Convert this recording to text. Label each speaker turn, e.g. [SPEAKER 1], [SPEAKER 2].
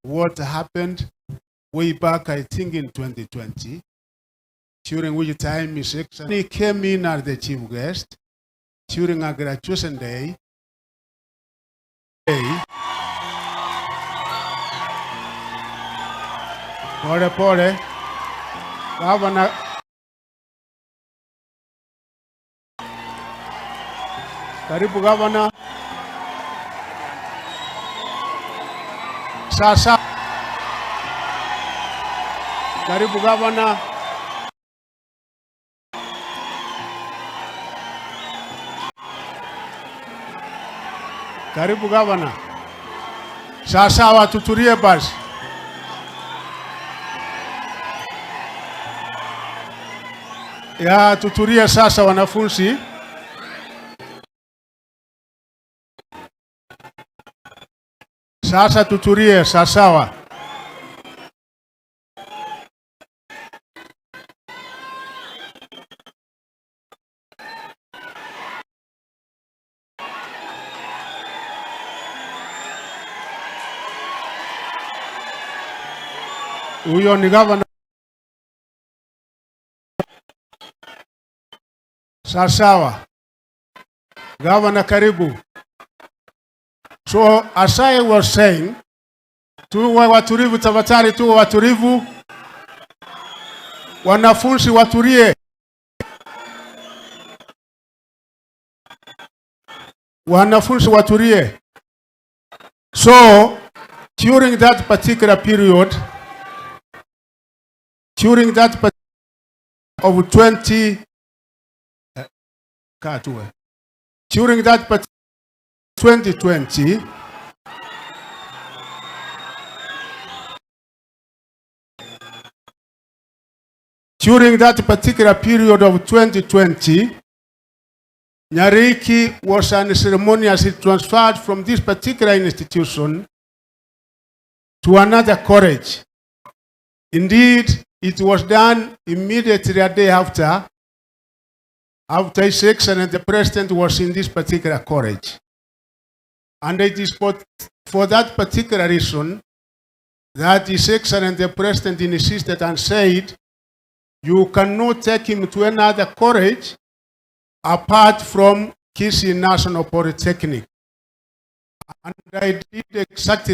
[SPEAKER 1] what happened way back, I think in 2020, during which time he came in as the chief guest during a graduation day. Pole pole, Governor. Karibu Governor. Sasa. Karibu Governor. Karibu Governor. Sasa watutulie basi. Ya tutulie sasa wanafunzi. Sasa tutulie sawa. Huyo ni Governor. Sawa. Governor karibu. So as I was saying, tuwe watulivu tafadhali, tuwe watulivu. Wanafunzi watulie. Wanafunzi watulie. So during that particular period, during that of 2020, during that particular period of 2020, Nyariki was unceremoniously transferred from this particular institution to another college. Indeed, it was done immediately a day after His Excellency the President was in this particular college. And it is for that particular reason that His Excellency the President insisted and said, you cannot take him to another college apart from Kisii National Polytechnic. And I did exactly